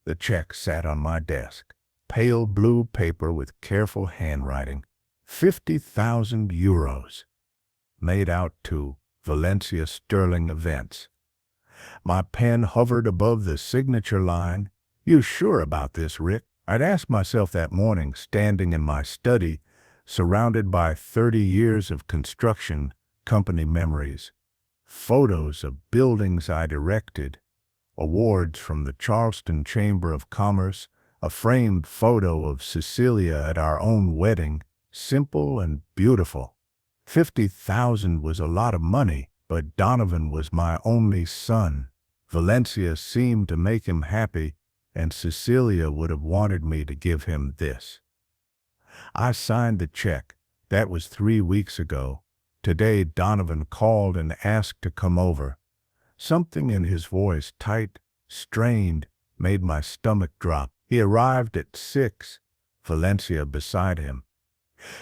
The check sat on my desk. Pale blue paper with careful handwriting. 50,000 euros. Made out to Valencia Sterling Events. My pen hovered above the signature line. You sure about this, Rick? I'd asked myself that morning, standing in my study, surrounded by 30 years of construction company memories. Photos of buildings I'd erected, awards from the Charleston Chamber of Commerce, a framed photo of Cecilia at our own wedding, simple and beautiful. 50,000 was a lot of money, but Donovan was my only son. Valencia seemed to make him happy, and Cecilia would have wanted me to give him this. I signed the check. That was 3 weeks ago. Today Donovan called and asked to come over. Something in his voice, tight, strained, made my stomach drop. He arrived at 6, Valencia beside him.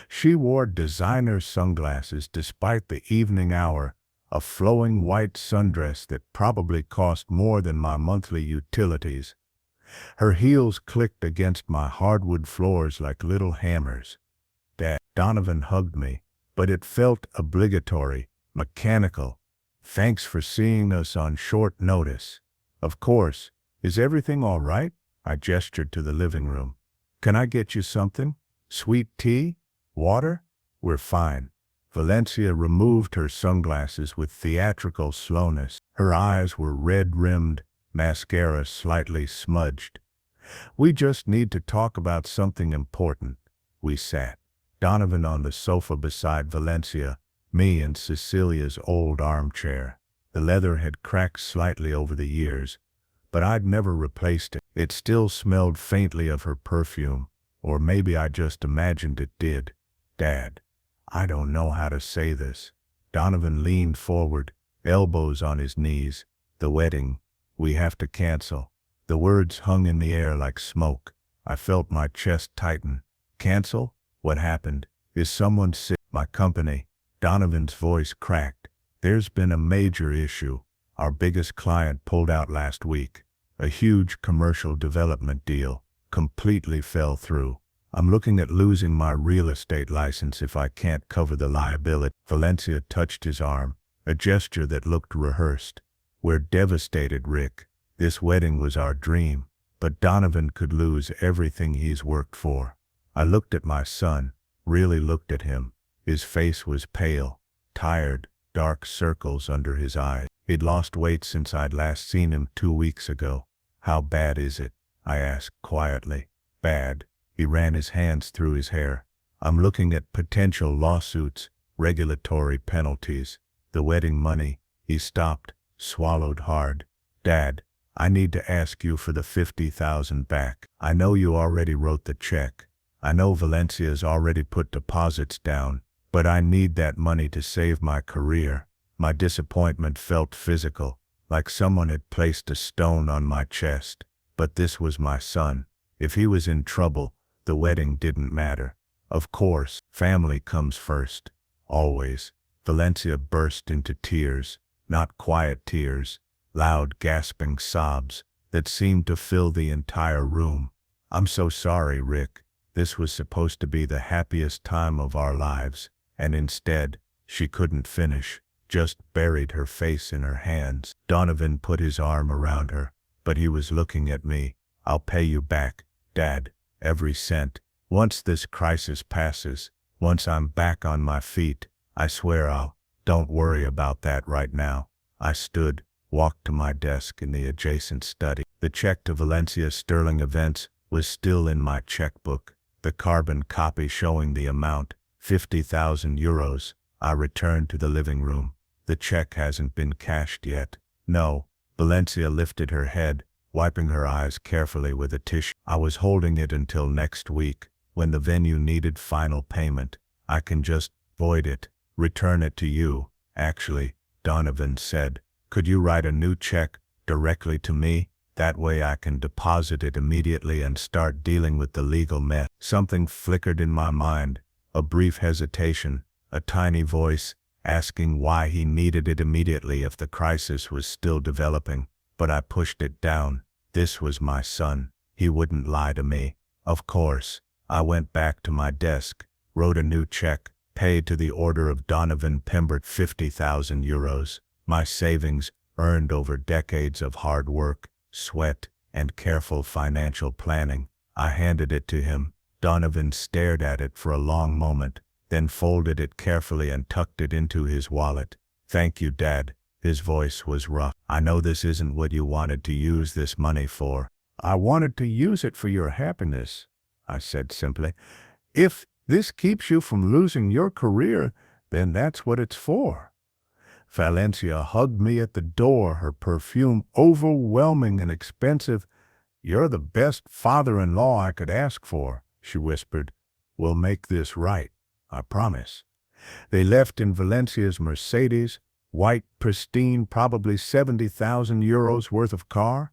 She wore designer sunglasses despite the evening hour, a flowing white sundress that probably cost more than my monthly utilities. Her heels clicked against my hardwood floors like little hammers. Donovan hugged me, but it felt obligatory, mechanical. Thanks for seeing us on short notice. Of course. Is everything all right? I gestured to the living room. Can I get you something? Sweet tea? Water? We're fine. Valencia removed her sunglasses with theatrical slowness. Her eyes were red-rimmed, mascara slightly smudged. We just need to talk about something important. We sat. Donovan on the sofa beside Valencia, me in Cecilia's old armchair. The leather had cracked slightly over the years, but I'd never replaced it. It still smelled faintly of her perfume, or maybe I just imagined it did. Dad, I don't know how to say this. Donovan leaned forward, elbows on his knees. The wedding. We have to cancel. The words hung in the air like smoke. I felt my chest tighten. Cancel? What happened? Is someone sick? My company. Donovan's voice cracked. There's been a major issue. Our biggest client pulled out last week. A huge commercial development deal. Completely fell through. I'm looking at losing my real estate license if I can't cover the liability. Valencia touched his arm, a gesture that looked rehearsed. We're devastated, Rick. This wedding was our dream, but Donovan could lose everything he's worked for. I looked at my son, really looked at him. His face was pale, tired, dark circles under his eyes. He'd lost weight since I'd last seen him 2 weeks ago. How bad is it? I asked quietly. Bad. He ran his hands through his hair. I'm looking at potential lawsuits, regulatory penalties, the wedding money. He stopped, swallowed hard. Dad, I need to ask you for the 50,000 back. I know you already wrote the check. I know Valencia's already put deposits down, but I need that money to save my career. My disappointment felt physical, like someone had placed a stone on my chest. But this was my son. If he was in trouble, the wedding didn't matter. Of course, family comes first. Always. Valencia burst into tears, not quiet tears, loud gasping sobs that seemed to fill the entire room. I'm so sorry, Rick. This was supposed to be the happiest time of our lives, and instead, she couldn't finish, just buried her face in her hands. Donovan put his arm around her, but he was looking at me. I'll pay you back, Dad, every cent. Once this crisis passes, once I'm back on my feet, I swear I'll. Don't worry about that right now. I stood, walked to my desk in the adjacent study. The check to Valencia Sterling Events was still in my checkbook, the carbon copy showing the amount, 50,000 euros. I returned to the living room. The check hasn't been cashed yet. No. Valencia lifted her head, wiping her eyes carefully with a tissue. I was holding it until next week, when the venue needed final payment. I can just void it, return it to you. Actually, Donovan said, could you write a new check directly to me? That way I can deposit it immediately and start dealing with the legal mess. Something flickered in my mind, a brief hesitation, a tiny voice asking why he needed it immediately if the crisis was still developing. But I pushed it down. This was my son. He wouldn't lie to me. Of course. I went back to my desk, wrote a new check, paid to the order of Donovan Pembert 50,000 euros. My savings, earned over decades of hard work, sweat, and careful financial planning. I handed it to him. Donovan stared at it for a long moment, then folded it carefully and tucked it into his wallet. "Thank you, Dad." His voice was rough. "I know this isn't what you wanted to use this money for." "I wanted to use it for your happiness," I said simply. "If this keeps you from losing your career, then that's what it's for." Valencia hugged me at the door, her perfume overwhelming and expensive. "You're the best father-in-law I could ask for," she whispered. "We'll make this right, I promise." They left in Valencia's Mercedes, white, pristine, probably 70,000 euros worth of car.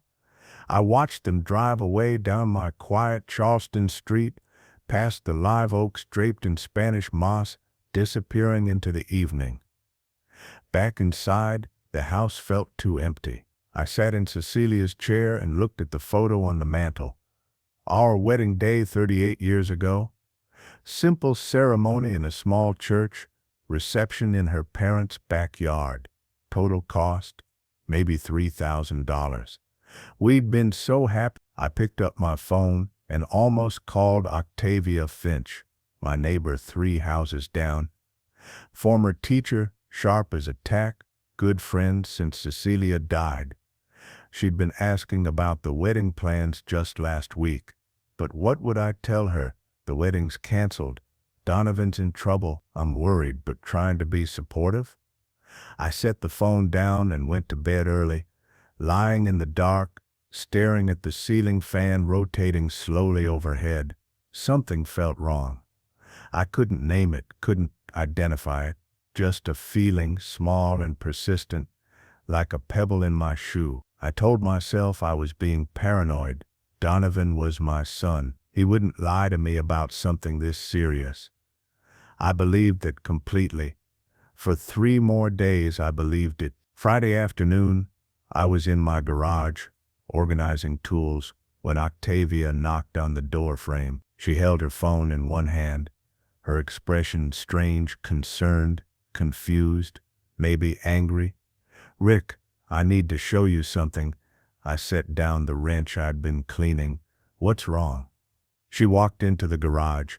I watched them drive away down my quiet Charleston street, past the live oaks draped in Spanish moss, disappearing into the evening. Back inside, the house felt too empty. I sat in Cecilia's chair and looked at the photo on the mantel. Our wedding day 38 years ago. Simple ceremony in a small church, reception in her parents' backyard. Total cost, maybe $3,000. We'd been so happy. I picked up my phone and almost called Octavia Finch, my neighbor 3 houses down. Former teacher, sharp as a tack, good friend since Cecilia died. She'd been asking about the wedding plans just last week. But what would I tell her? The wedding's canceled. Donovan's in trouble. I'm worried, but trying to be supportive. I set the phone down and went to bed early, lying in the dark, staring at the ceiling fan rotating slowly overhead. Something felt wrong. I couldn't name it, couldn't identify it. Just a feeling, small and persistent, like a pebble in my shoe. I told myself I was being paranoid. Donovan was my son. He wouldn't lie to me about something this serious. I believed it completely. For 3 more days I believed it. Friday afternoon, I was in my garage, organizing tools, when Octavia knocked on the door frame. She held her phone in one hand, her expression strange, concerned, confused, maybe angry. "Rick, I need to show you something." I set down the wrench I'd been cleaning. "What's wrong?" She walked into the garage,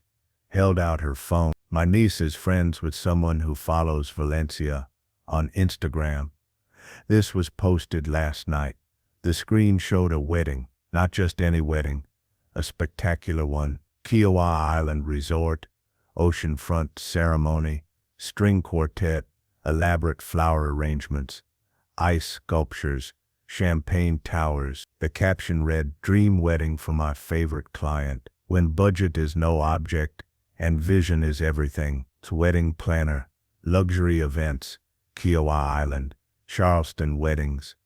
held out her phone. "My niece is friends with someone who follows Valencia on Instagram. This was posted last night. The screen showed a wedding, not just any wedding, a spectacular one. Kiowa Island Resort, oceanfront ceremony, string quartet, elaborate flower arrangements, ice sculptures, champagne towers." The caption read, "Dream wedding for my favorite client. When budget is no object and vision is everything. It's wedding planner, luxury events, Kiowa Island, Charleston weddings."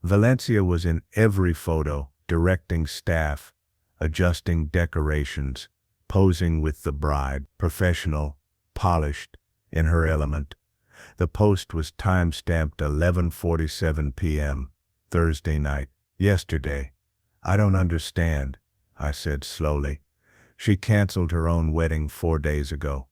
Valencia was in every photo, directing staff, adjusting decorations, posing with the bride, professional, polished, in her element. The post was time-stamped 11:47 p.m., Thursday night. "Yesterday. I don't understand," I said slowly. "She canceled her own wedding 4 days ago.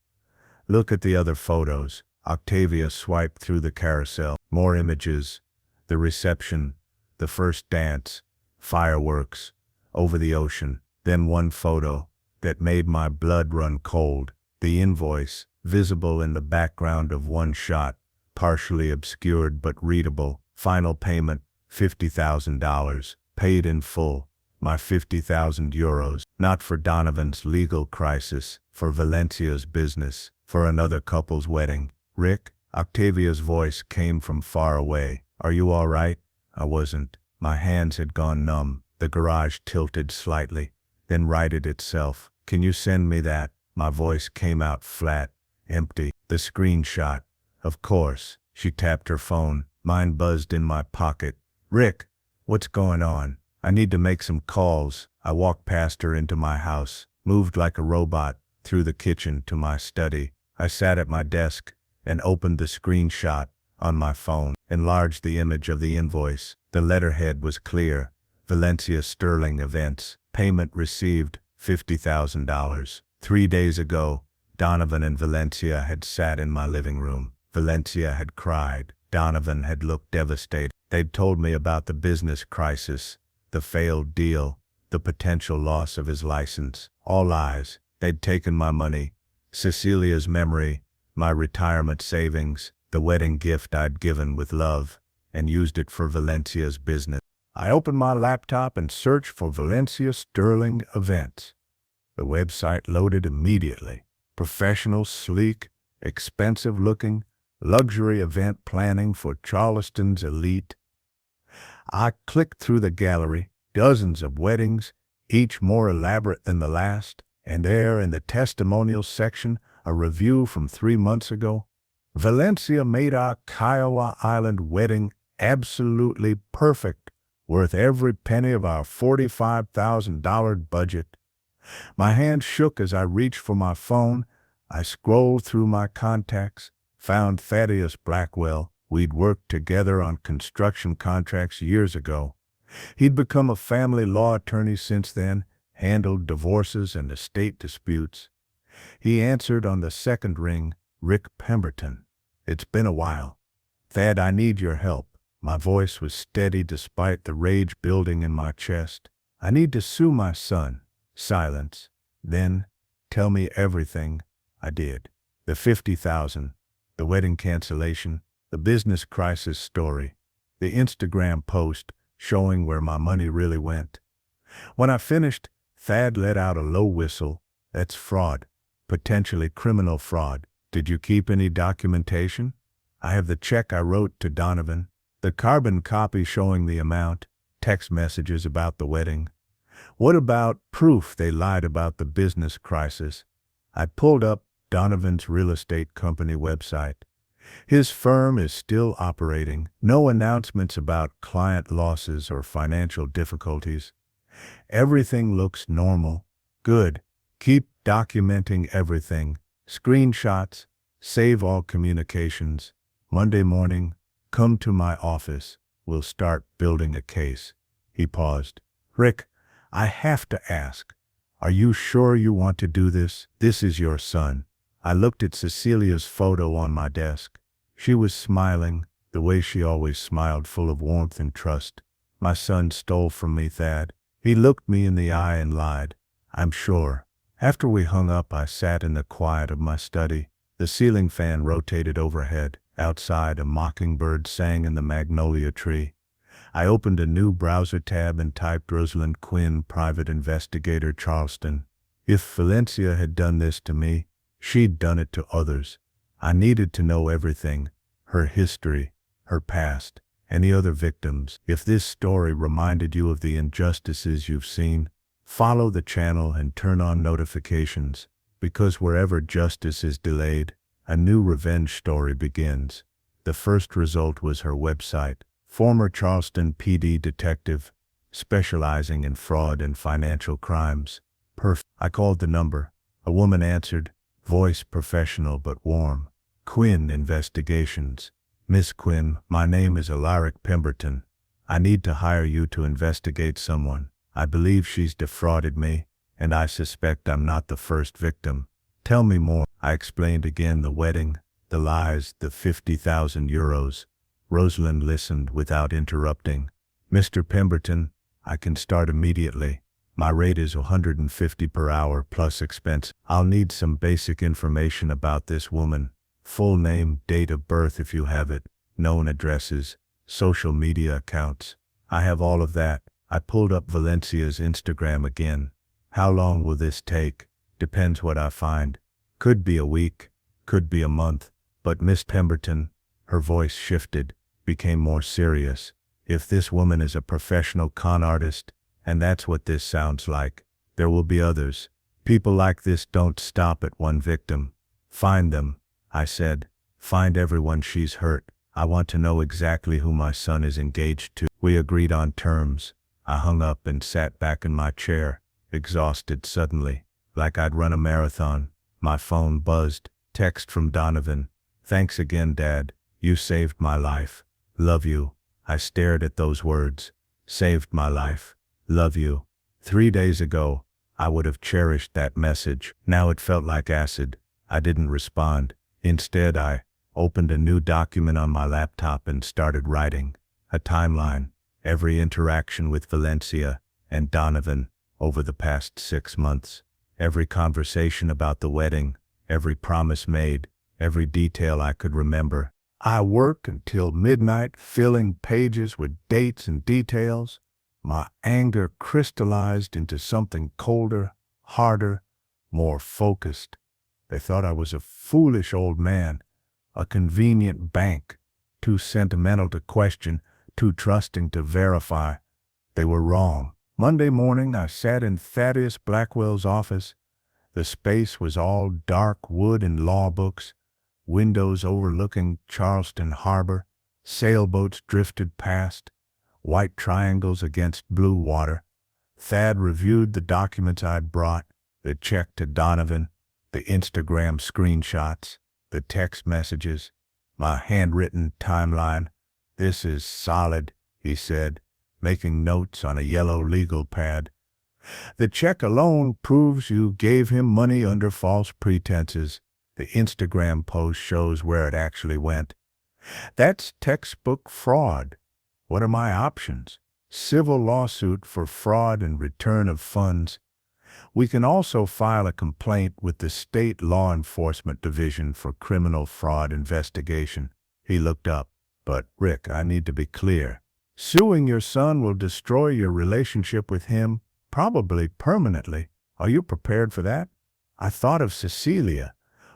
Look at the other photos." Octavia swiped through the carousel. More images. The reception, the first dance, fireworks, over the ocean. Then one photo that made my blood run cold. The invoice, visible in the background of one shot, partially obscured but readable. Final payment, $50,000, paid in full. My 50,000 euros, not for Donovan's legal crisis, for Valencia's business, for another couple's wedding. "Rick?" Octavia's voice came from far away. "Are you all right?" I wasn't. My hands had gone numb. The garage tilted slightly, then righted itself. "Can you send me that?" My voice came out flat, empty. "The screenshot." "Of course." She tapped her phone. Mine buzzed in my pocket. "Rick, what's going on? I need to make some calls." I walked past her into my house, moved like a robot, through the kitchen to my study. I sat at my desk and opened the screenshot on my phone, enlarged the image of the invoice. The letterhead was clear. Valencia Sterling events. Payment received, $50,000. 3 days ago, Donovan and Valencia had sat in my living room. Valencia had cried. Donovan had looked devastated. They'd told me about the business crisis, the failed deal, the potential loss of his license. All lies. They'd taken my money, Cecilia's memory, my retirement savings, the wedding gift I'd given with love, and used it for Valencia's business. I opened my laptop and searched for Valencia Sterling events. The website loaded immediately. Professional, sleek, expensive-looking, luxury event planning for Charleston's elite. I clicked through the gallery, dozens of weddings, each more elaborate than the last, and there in the testimonial section, a review from 3 months ago. Valencia made our Kiowa Island wedding absolutely perfect, worth every penny of our $45,000 budget. My hand shook as I reached for my phone. I scrolled through my contacts, found Thaddeus Blackwell. We'd worked together on construction contracts years ago. He'd become a family law attorney since then, handled divorces and estate disputes. He answered on the second ring, Rick Pemberton. It's been a while. Thad, I need your help. My voice was steady despite the rage building in my chest. I need to sue my son. Silence. Then, tell me everything. I did. The $50,000, the wedding cancellation, the business crisis story, the Instagram post showing where my money really went. When I finished, Thad let out a low whistle. That's fraud. Potentially criminal fraud. Did you keep any documentation? I have the check I wrote to Donovan, the carbon copy showing the amount, text messages about the wedding. What about proof they lied about the business crisis? I pulled up Donovan's real estate company website. His firm is still operating. No announcements about client losses or financial difficulties. Everything looks normal. Good. Keep documenting everything. Screenshots. Save all communications. Monday morning, come to my office. We'll start building a case. He paused. Rick, I have to ask. Are you sure you want to do this? This is your son. I looked at Cecilia's photo on my desk. She was smiling, the way she always smiled, full of warmth and trust. My son stole from me, Thad. He looked me in the eye and lied. I'm sure. After we hung up, I sat in the quiet of my study. The ceiling fan rotated overhead. Outside, a mockingbird sang in the magnolia tree. I opened a new browser tab and typed Rosalind Quinn, private investigator, Charleston. If Valencia had done this to me, she'd done it to others. I needed to know everything, her history, her past, any other victims. If this story reminded you of the injustices you've seen, follow the channel and turn on notifications, because wherever justice is delayed, a new revenge story begins. The first result was her website. Former Charleston PD detective, specializing in fraud and financial crimes. I called the number. A woman answered, voice professional but warm. Quinn Investigations. Miss Quinn, my name is Alaric Pemberton. I need to hire you to investigate someone. I believe she's defrauded me, and I suspect I'm not the first victim. Tell me more. I explained again the wedding, the lies, the 50,000 euros. Rosalind listened without interrupting. Mr. Pemberton, I can start immediately. My rate is $150 per hour plus expense. I'll need some basic information about this woman. Full name, date of birth if you have it, known addresses, social media accounts. I have all of that. I pulled up Valencia's Instagram again. How long will this take? Depends what I find. Could be a week, could be a month. But Miss Pemberton, her voice shifted, became more serious. If this woman is a professional con artist, and that's what this sounds like, there will be others. People like this don't stop at one victim. Find them, I said. Find everyone she's hurt. I want to know exactly who my son is engaged to. We agreed on terms. I hung up and sat back in my chair, exhausted suddenly, like I'd run a marathon. My phone buzzed. Text from Donovan. Thanks again, Dad. You saved my life. Love you. I stared at those words. Saved my life. Love you. 3 days ago, I would have cherished that message. Now it felt like acid. I didn't respond. Instead, I opened a new document on my laptop and started writing a timeline, every interaction with Valencia and Donovan over the past 6 months, every conversation about the wedding, every promise made, every detail I could remember. I worked until midnight, filling pages with dates and details. My anger crystallized into something colder, harder, more focused. They thought I was a foolish old man, a convenient bank, too sentimental to question, too trusting to verify. They were wrong. Monday morning, I sat in Thaddeus Blackwell's office. The space was all dark wood and law books, windows overlooking Charleston Harbor, sailboats drifted past, white triangles against blue water. Thad reviewed the documents I'd brought, the check to Donovan, the Instagram screenshots, the text messages, my handwritten timeline. "This is solid," he said, making notes on a yellow legal pad. "The check alone proves you gave him money under false pretenses. The Instagram post shows where it actually went. That's textbook fraud. What are my options? Civil lawsuit for fraud and return of funds. We can also file a complaint with the State Law Enforcement Division for criminal fraud investigation." He looked up. "But, Rick, I need to be clear. Suing your son will destroy your relationship with him, probably permanently. Are you prepared for that?" I thought of Cecilia.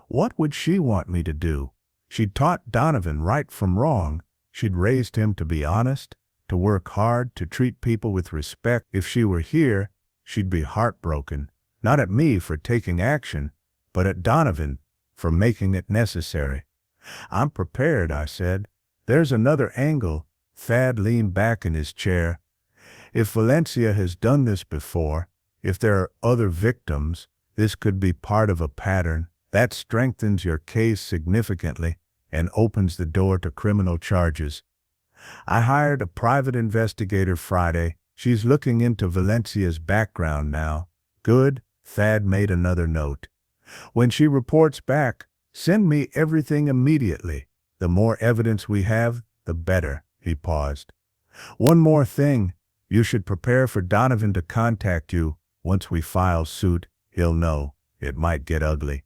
What would she want me to do? She'd taught Donovan right from wrong. She'd raised him to be honest, to work hard, to treat people with respect. If she were here, she'd be heartbroken, not at me for taking action, but at Donovan for making it necessary. "I'm prepared," I said. "There's another angle." Thad leaned back in his chair. "If Valencia has done this before, if there are other victims, this could be part of a pattern. That strengthens your case significantly and opens the door to criminal charges. I hired a private investigator Friday. She's looking into Valencia's background now." "Good." Thad made another note. "When she reports back, send me everything immediately. The more evidence we have, the better." He paused. "One more thing. You should prepare for Donovan to contact you. Once we file suit, he'll know. It might get ugly."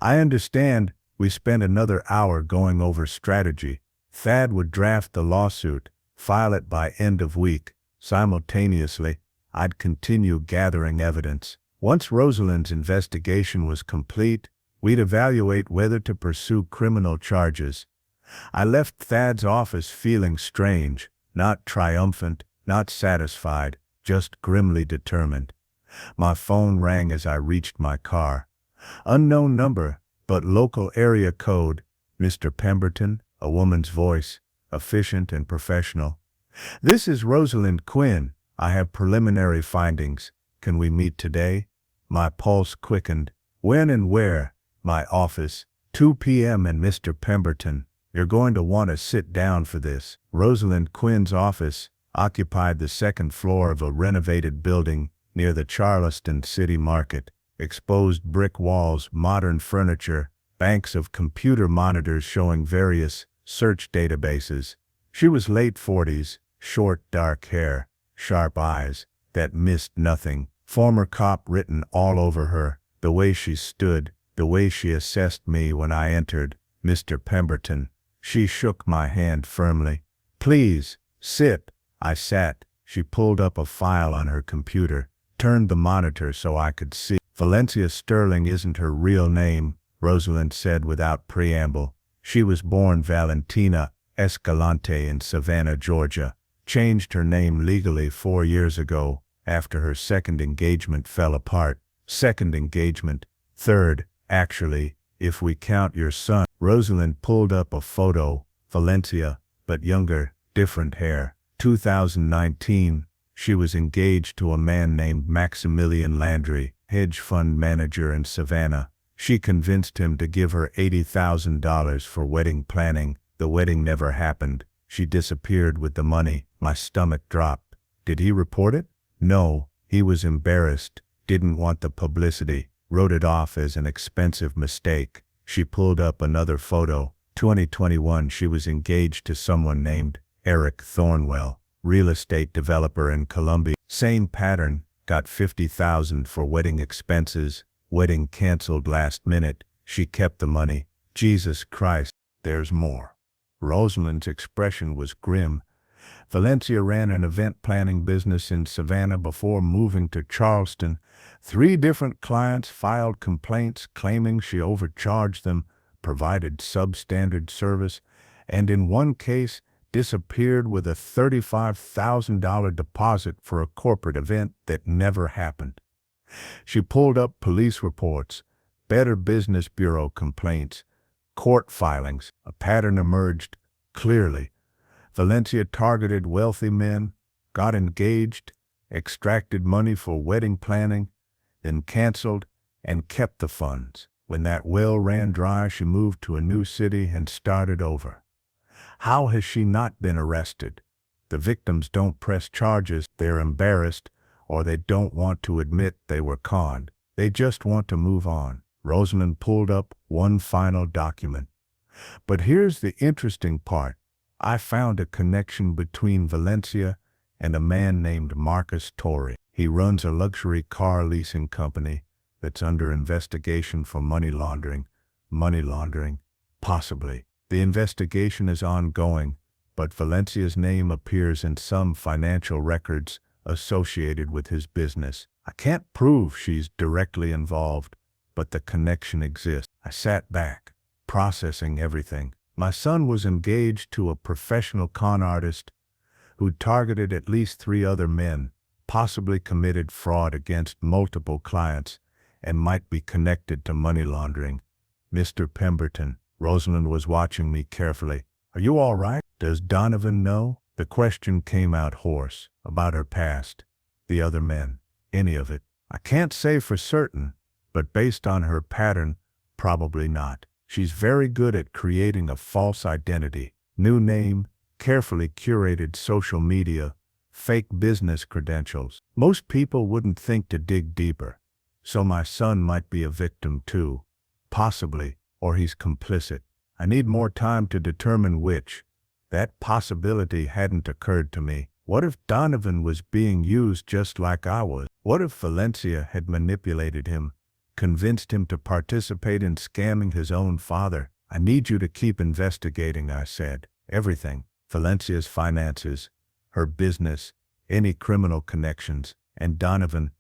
I understand. We spent another hour going over strategy. Thad would draft the lawsuit, file it by end of week. Simultaneously, I'd continue gathering evidence. Once Rosalind's investigation was complete, we'd evaluate whether to pursue criminal charges. I left Thad's office feeling strange, not triumphant, not satisfied, just grimly determined. My phone rang as I reached my car. Unknown number, but local area code. "Mr. Pemberton," a woman's voice, efficient and professional. "This is Rosalind Quinn. I have preliminary findings. Can we meet today?" My pulse quickened. "When and where?" "My office. 2 p.m. and Mr. Pemberton. You're going to want to sit down for this." Rosalind Quinn's office occupied the second floor of a renovated building near the Charleston City Market. Exposed brick walls, modern furniture, banks of computer monitors showing various search databases. She was late 40s, short dark hair, sharp eyes that missed nothing. Former cop written all over her. The way she stood, the way she assessed me when I entered. "Mr. Pemberton." She shook my hand firmly. "Please, sit." I sat. She pulled up a file on her computer, turned the monitor so I could see. "Valencia Sterling isn't her real name," Rosalind said without preamble. "She was born Valentina Escalante in Savannah, Georgia. Changed her name legally 4 years ago after her second engagement fell apart. Second engagement. Third, actually, if we count your son." Rosalind pulled up a photo. Valencia, but younger, different hair. 2019. She was engaged to a man named Maximilian Landry, hedge fund manager in Savannah. She convinced him to give her $80,000 for wedding planning. The wedding never happened. She disappeared with the money. My stomach dropped. "Did he report it?" No, he was embarrassed, didn't want the publicity, wrote it off as an expensive mistake. She pulled up another photo. 2021, she was engaged to someone named Eric Thornwell, real estate developer in Colombia. Same pattern, got $50,000 for wedding expenses, wedding canceled last minute, she kept the money. Jesus Christ, there's more. Rosalind's expression was grim. Valencia ran an event planning business in Savannah before moving to Charleston. 3 different clients filed complaints claiming she overcharged them, provided substandard service, and in one case disappeared with a $35,000 deposit for a corporate event that never happened. She pulled up police reports, Better Business Bureau complaints, court filings. A pattern emerged clearly. Valencia targeted wealthy men, got engaged, extracted money for wedding planning, then canceled and kept the funds. When that well ran dry, she moved to a new city and started over. How has she not been arrested? The victims don't press charges, they're embarrassed, or they don't want to admit they were conned. They just want to move on. Rosalind pulled up one final document. But here's the interesting part. I found a connection between Valencia and a man named Marcus Torrey. He runs a luxury car leasing company that's under investigation for money laundering. Money laundering? Possibly. The investigation is ongoing, but Valencia's name appears in some financial records associated with his business. I can't prove she's directly involved, but the connection exists. I sat back, processing everything. My son was engaged to a professional con artist who'd targeted at least 3 other men, possibly committed fraud against multiple clients, and might be connected to money laundering. Mr. Pemberton, Rosalind was watching me carefully. Are you all right? Does Donovan know? The question came out hoarse. About her past, the other men, any of it. I can't say for certain, but based on her pattern, probably not. She's very good at creating a false identity. New name, carefully curated social media, fake business credentials. Most people wouldn't think to dig deeper. So my son might be a victim too. Possibly, or he's complicit. I need more time to determine which. That possibility hadn't occurred to me. What if Donovan was being used just like I was? What if Valencia had manipulated him, convinced him to participate in scamming his own father? I need you to keep investigating, I said. Everything. Valencia's finances, her business, any criminal connections, and Donovan.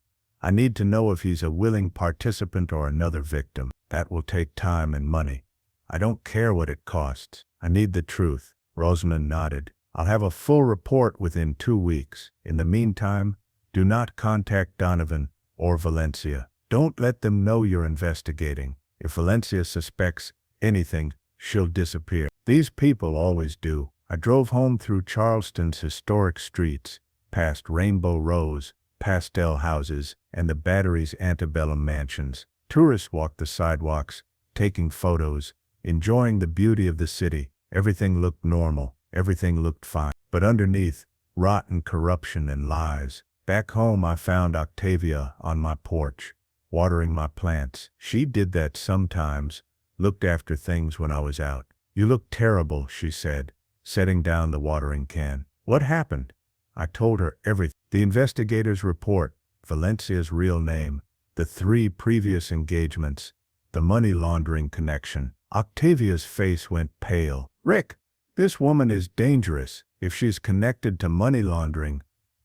I need to know if he's a willing participant or another victim. That will take time and money. I don't care what it costs. I need the truth. Rosalind nodded. I'll have a full report within 2 weeks. In the meantime, do not contact Donovan or Valencia. Don't let them know you're investigating. If Valencia suspects anything, she'll disappear. These people always do. I drove home through Charleston's historic streets, past Rainbow Rose, pastel houses, and the Battery's antebellum mansions. Tourists walked the sidewalks, taking photos, enjoying the beauty of the city. Everything looked normal. Everything looked fine. But underneath, rotten corruption and lies. Back home, I found Octavia on my porch, watering my plants. She did that sometimes, looked after things when I was out. You look terrible, she said, setting down the watering can. What happened? I told her everything. The investigators report, Valencia's real name, the 3 previous engagements, the money laundering connection. Octavia's face went pale. Rick, this woman is dangerous. If she's connected to money laundering,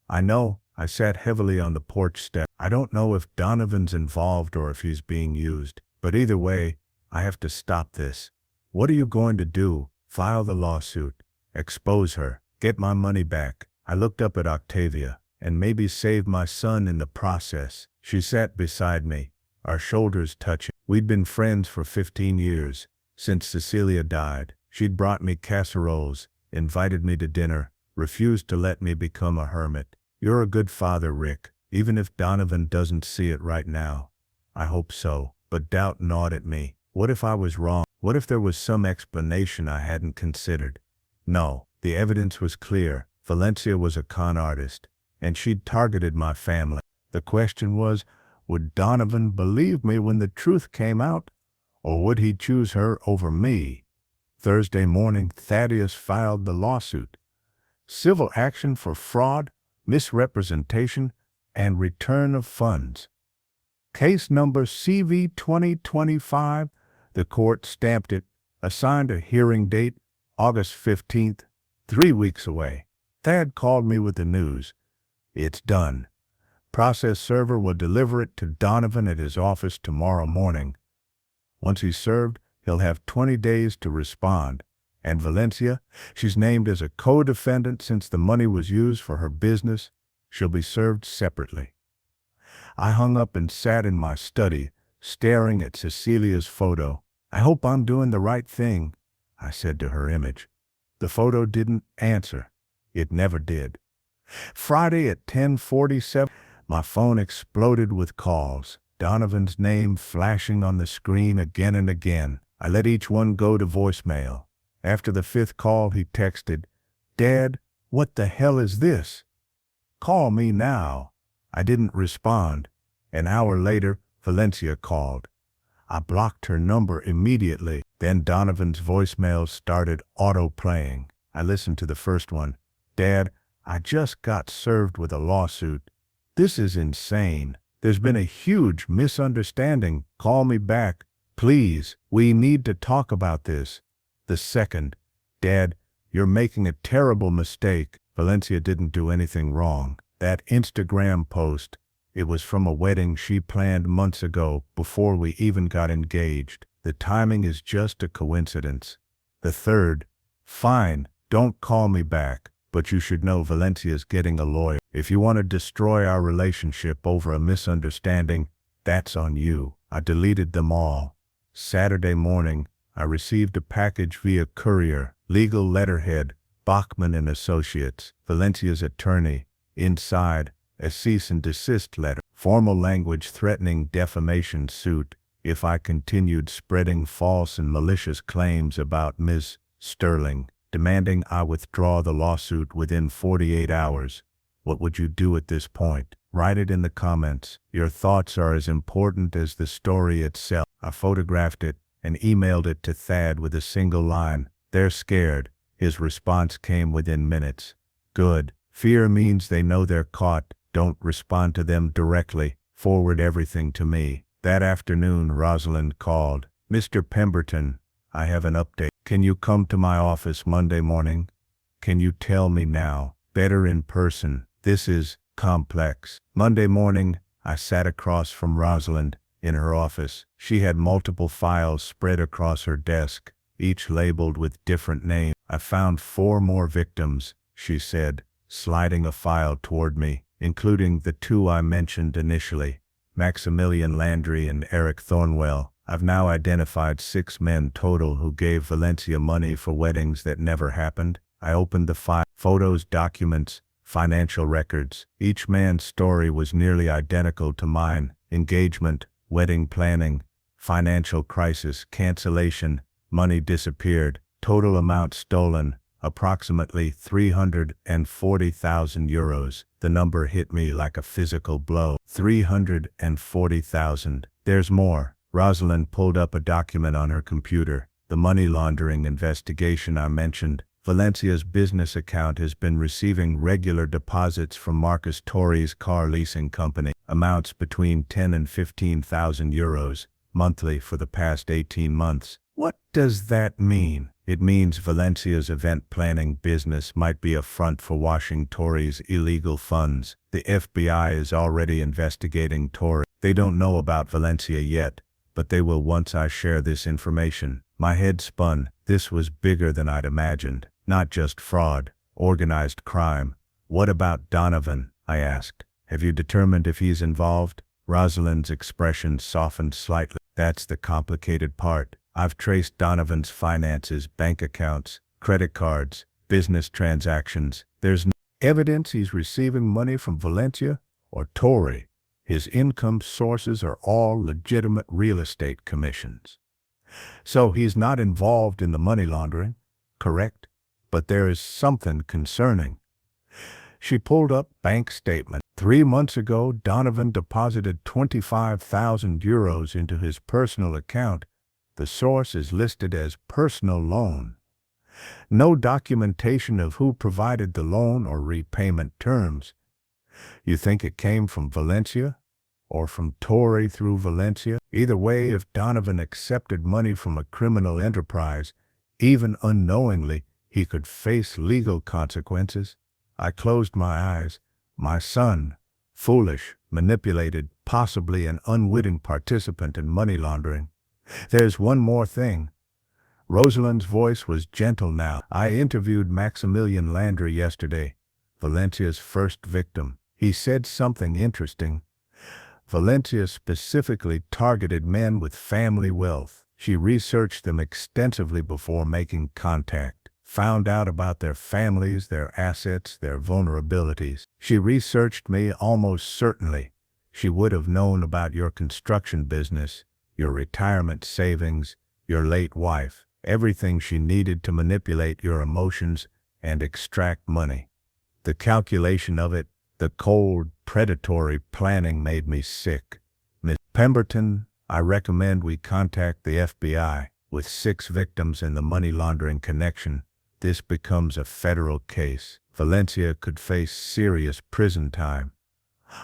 I know. I sat heavily on the porch step. I don't know if Donovan's involved or if he's being used. But either way, I have to stop this. What are you going to do? File the lawsuit. Expose her. Get my money back. I looked up at Octavia, and maybe save my son in the process. She sat beside me, our shoulders touching. We'd been friends for 15 years, since Cecilia died. She'd brought me casseroles, invited me to dinner, refused to let me become a hermit. You're a good father, Rick, even if Donovan doesn't see it right now. I hope so, but doubt gnawed at me. What if I was wrong? What if there was some explanation I hadn't considered? No, the evidence was clear. Valencia was a con artist, and she'd targeted my family. The question was, would Donovan believe me when the truth came out, or would he choose her over me? Thursday morning, Thaddeus filed the lawsuit. Civil action for fraud, misrepresentation, and return of funds. Case number CV 2025. The court stamped it, assigned a hearing date, August 15th, 3 weeks away. Thad called me with the news. It's done. Process server will deliver it to Donovan at his office tomorrow morning. Once he's served, he'll have 20 days to respond. And Valencia, she's named as a co-defendant since the money was used for her business. She'll be served separately. I hung up and sat in my study, staring at Cecilia's photo. I hope I'm doing the right thing, I said to her image. The photo didn't answer. It never did. Friday at 10:47, my phone exploded with calls. Donovan's name flashing on the screen again and again. I let each one go to voicemail. After the 5th call, he texted, "Dad, what the hell is this? Call me now." I didn't respond. An hour later, Valencia called. I blocked her number immediately. Then Donovan's voicemail started auto-playing. I listened to the first one. "Dad, I just got served with a lawsuit. This is insane. There's been a huge misunderstanding. Call me back. Please, we need to talk about this." The second, "Dad, you're making a terrible mistake." Valencia didn't do anything wrong. That Instagram post, it was from a wedding she planned months ago before we even got engaged. The timing is just a coincidence. The third, "Fine, don't call me back, but you should know Valencia's getting a lawyer. If you want to destroy our relationship over a misunderstanding, that's on you." I deleted them all. Saturday morning, I received a package via courier, legal letterhead, Bachman and Associates, Valencia's attorney. Inside, a cease and desist letter, formal language threatening defamation suit if I continued spreading false and malicious claims about Ms. Sterling, demanding I withdraw the lawsuit within 48 hours. What would you do at this point? Write it in the comments. Your thoughts are as important as the story itself. I photographed it and emailed it to Thad with a single line, "They're scared." His response came within minutes. "Good. Fear means they know they're caught. Don't respond to them directly. Forward everything to me." That afternoon, Rosalind called. "Mr. Pemberton, I have an update. Can you come to my office Monday morning? Can you tell me now? Better in person. This is complex." Monday morning, I sat across from Rosalind in her office. She had multiple files spread across her desk, each labeled with different names. "I found 4 more victims," she said, sliding a file toward me, including the 2 I mentioned initially, Maximilian Landry and Eric Thornwell. "I've now identified 6 men total who gave Valencia money for weddings that never happened." I opened the file. Photos, documents, financial records. Each man's story was nearly identical to mine. Engagement, wedding planning, financial crisis, cancellation, money disappeared, total amount stolen, approximately 340,000 euros. The number hit me like a physical blow. 340,000. There's more. Rosalind pulled up a document on her computer. The money laundering investigation I mentioned. Valencia's business account has been receiving regular deposits from Marcus Torres' car leasing company, amounts between 10 and 15,000 euros monthly for the past 18 months. What does that mean? It means Valencia's event planning business might be a front for washing Torres' illegal funds. The FBI is already investigating Torres. They don't know about Valencia yet, but they will once I share this information. My head spun. This was bigger than I'd imagined. Not just fraud, organized crime. "What about Donovan?" I asked. "Have you determined if he's involved?" Rosalind's expression softened slightly. "That's the complicated part. I've traced Donovan's finances, bank accounts, credit cards, business transactions. There's no evidence he's receiving money from Valencia or Torre. His income sources are all legitimate real estate commissions. So he's not involved in the money laundering, correct? But there is something concerning." She pulled up bank statement. 3 months ago, Donovan deposited 25,000 euros into his personal account. The source is listed as personal loan. No documentation of who provided the loan or repayment terms. You think it came from Valencia? Or from Torre through Valencia? Either way, if Donovan accepted money from a criminal enterprise, even unknowingly, he could face legal consequences. I closed my eyes. My son, foolish, manipulated, possibly an unwitting participant in money laundering. There's one more thing. Rosalind's voice was gentle now. I interviewed Maximilian Landry yesterday, Valencia's first victim. He said something interesting. Valencia specifically targeted men with family wealth. She researched them extensively before making contact, found out about their families, their assets, their vulnerabilities. She researched me almost certainly. She would have known about your construction business, your retirement savings, your late wife, everything she needed to manipulate your emotions and extract money. The calculation of it, the cold, predatory planning made me sick. Miss Pemberton, I recommend we contact the FBI. With 6 victims in the money laundering connection, this becomes a federal case. Valencia could face serious prison time.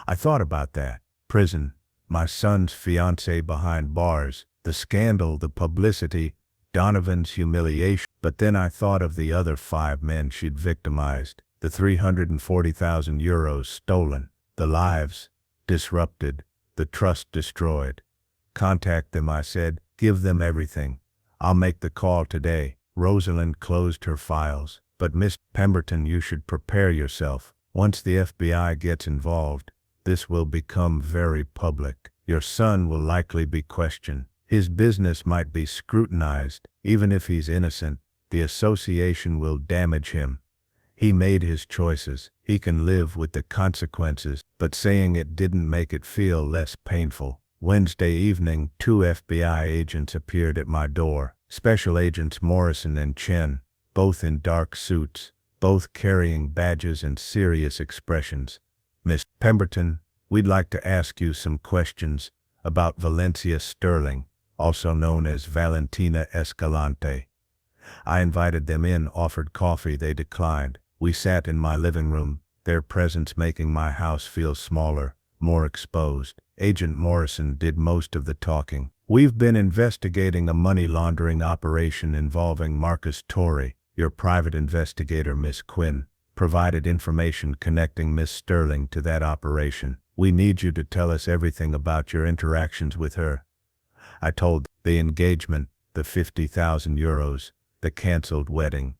I thought about that. Prison, my son's fiancée behind bars, the scandal, the publicity, Donovan's humiliation. But then I thought of the other 5 men she'd victimized. The 340,000 euros stolen, the lives disrupted, the trust destroyed. Contact them, I said. Give them everything. I'll make the call today. Rosalind closed her files. But Miss Pemberton, you should prepare yourself. Once the FBI gets involved, this will become very public. Your son will likely be questioned. His business might be scrutinized. Even if he's innocent, the association will damage him. He made his choices. He can live with the consequences, but saying it didn't make it feel less painful. Wednesday evening, 2 FBI agents appeared at my door. Special Agents Morrison and Chen, both in dark suits, both carrying badges and serious expressions. Miss Pemberton, we'd like to ask you some questions about Valencia Sterling, also known as Valentina Escalante. I invited them in, offered coffee. They declined. We sat in my living room, their presence making my house feel smaller, more exposed. Agent Morrison did most of the talking. We've been investigating a money laundering operation involving Marcus Torre. Your private investigator, Miss Quinn, provided information connecting Miss Sterling to that operation. We need you to tell us everything about your interactions with her. I told the engagement, the 50,000 euros, the canceled wedding,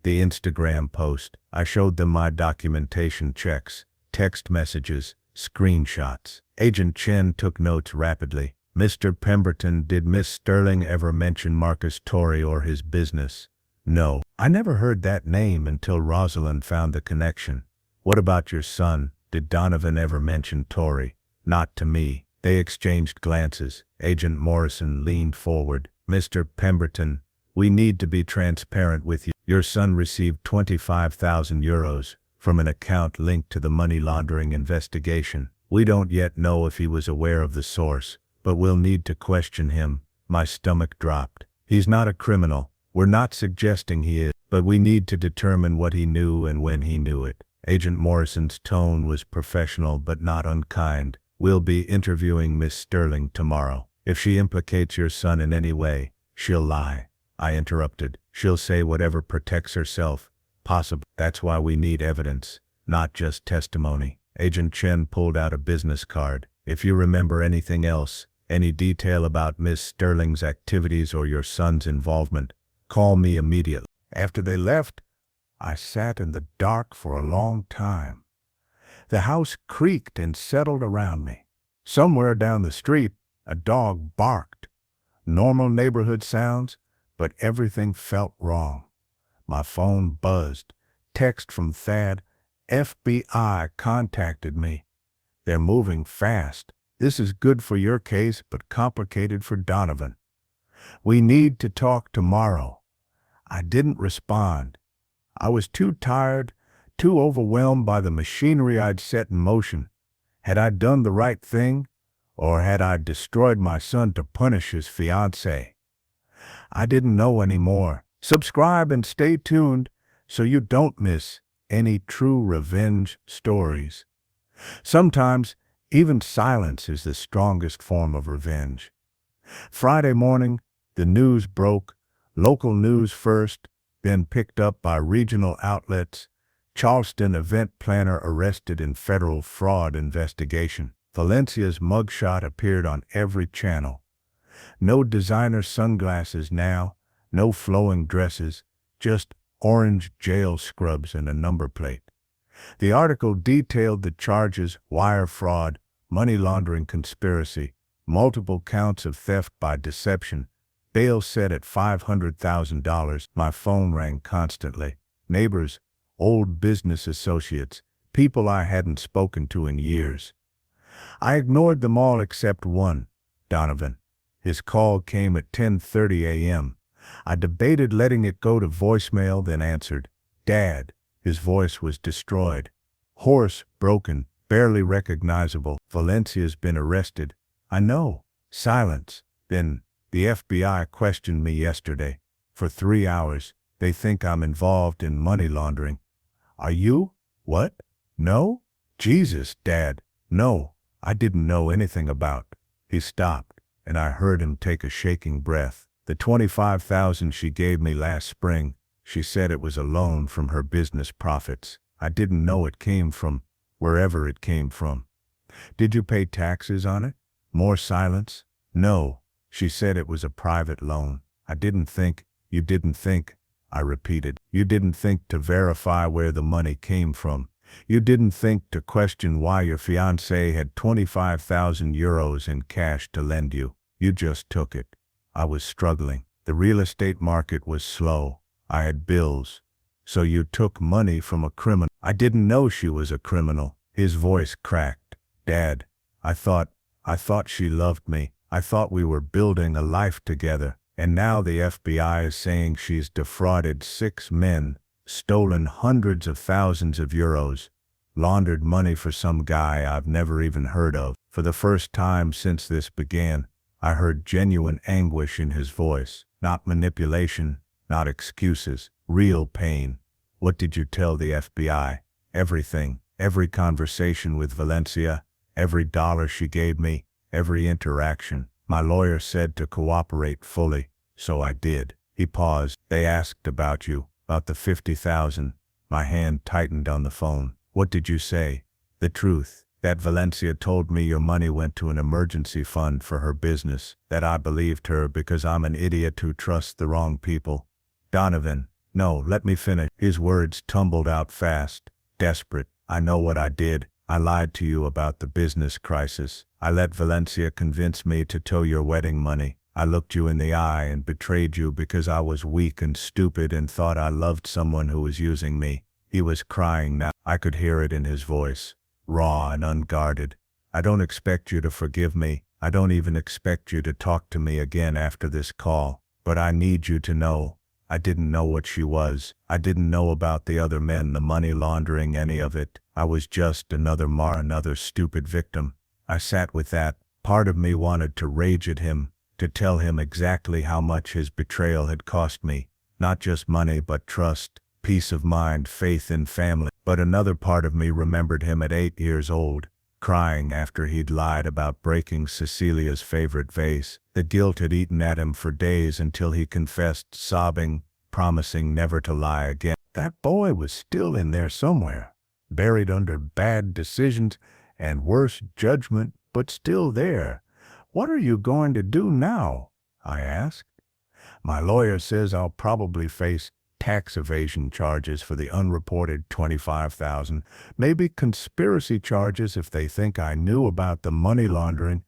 the Instagram post. I showed them my documentation checks, text messages, screenshots. Agent Chen took notes rapidly. Mr. Pemberton, did Miss Sterling ever mention Marcus Torre or his business? No. I never heard that name until Rosalind found the connection. What about your son? Did Donovan ever mention Torre? Not to me. They exchanged glances. Agent Morrison leaned forward. Mr. Pemberton, we need to be transparent with you. Your son received 25,000 euros from an account linked to the money laundering investigation. We don't yet know if he was aware of the source, but we'll need to question him. My stomach dropped. He's not a criminal. We're not suggesting he is, but we need to determine what he knew and when he knew it. Agent Morrison's tone was professional but not unkind. We'll be interviewing Miss Sterling tomorrow. If she implicates your son in any way, she'll lie. I interrupted. She'll say whatever protects herself. Possible. That's why we need evidence, not just testimony. Agent Chen pulled out a business card. If you remember anything else, any detail about Miss Sterling's activities or your son's involvement, call me immediately. After they left, I sat in the dark for a long time. The house creaked and settled around me. Somewhere down the street, a dog barked. Normal neighborhood sounds, but everything felt wrong. My phone buzzed. Text from Thad. FBI contacted me. They're moving fast. This is good for your case, but complicated for Donovan. We need to talk tomorrow. I didn't respond. I was too tired, too overwhelmed by the machinery I'd set in motion. Had I done the right thing, or had I destroyed my son to punish his fiancée? I didn't know anymore. Subscribe and stay tuned so you don't miss any true revenge stories. Sometimes, even silence is the strongest form of revenge. Friday morning, the news broke, local news first, then picked up by regional outlets. Charleston event planner arrested in federal fraud investigation. Valencia's mugshot appeared on every channel. No designer sunglasses now, no flowing dresses, just orange jail scrubs and a number plate. The article detailed the charges: wire fraud, money laundering conspiracy, multiple counts of theft by deception, bail set at $500,000. My phone rang constantly. Neighbors, old business associates, people I hadn't spoken to in years. I ignored them all except one, Donovan. His call came at 10:30 a.m. I debated letting it go to voicemail, then answered. Dad. His voice was destroyed. Hoarse, broken, barely recognizable. Valencia's been arrested. I know. Silence. Then, the FBI questioned me yesterday. For 3 hours. They think I'm involved in money laundering. Are you? What? No? Jesus, Dad. No. I didn't know anything about. He stopped, and I heard him take a shaking breath. The $25,000 she gave me last spring, she said it was a loan from her business profits. I didn't know it came from wherever it came from. Did you pay taxes on it? More silence. No. She said it was a private loan. I didn't think. You didn't think, I repeated. You didn't think to verify where the money came from. You didn't think to question why your fiancé had 25,000 euros in cash to lend you. You just took it. I was struggling. The real estate market was slow. I had bills. So you took money from a criminal. I didn't know she was a criminal. His voice cracked. Dad, I thought she loved me. I thought we were building a life together. And now the FBI is saying she's defrauded 6 men, stolen hundreds of thousands of euros, laundered money for some guy I've never even heard of. For the first time since this began, I heard genuine anguish in his voice. Not manipulation, not excuses, real pain. What did you tell the FBI? Everything. Every conversation with Valencia, every dollar she gave me, every interaction. My lawyer said to cooperate fully, so I did. He paused. They asked about you, about the 50,000. My hand tightened on the phone. What did you say? The truth. That Valencia told me your money went to an emergency fund for her business, that I believed her because I'm an idiot who trusts the wrong people. Donovan, no, let me finish. His words tumbled out fast, desperate. I know what I did. I lied to you about the business crisis. I let Valencia convince me to tow your wedding money. I looked you in the eye and betrayed you because I was weak and stupid and thought I loved someone who was using me. He was crying now. I could hear it in his voice, raw and unguarded. I don't expect you to forgive me. I don't even expect you to talk to me again after this call. But I need you to know, I didn't know what she was. I didn't know about the other men, the money laundering, any of it. I was just another stupid victim. I sat with that. Part of me wanted to rage at him, to tell him exactly how much his betrayal had cost me. Not just money, but trust, peace of mind, faith in family. But another part of me remembered him at 8 years old, crying after he'd lied about breaking Cecilia's favorite vase. The guilt had eaten at him for days until he confessed, sobbing, promising never to lie again. That boy was still in there somewhere, buried under bad decisions and worse judgment, but still there. What are you going to do now? I asked. My lawyer says I'll probably face tax evasion charges for the unreported 25,000, maybe conspiracy charges if they think I knew about the money laundering.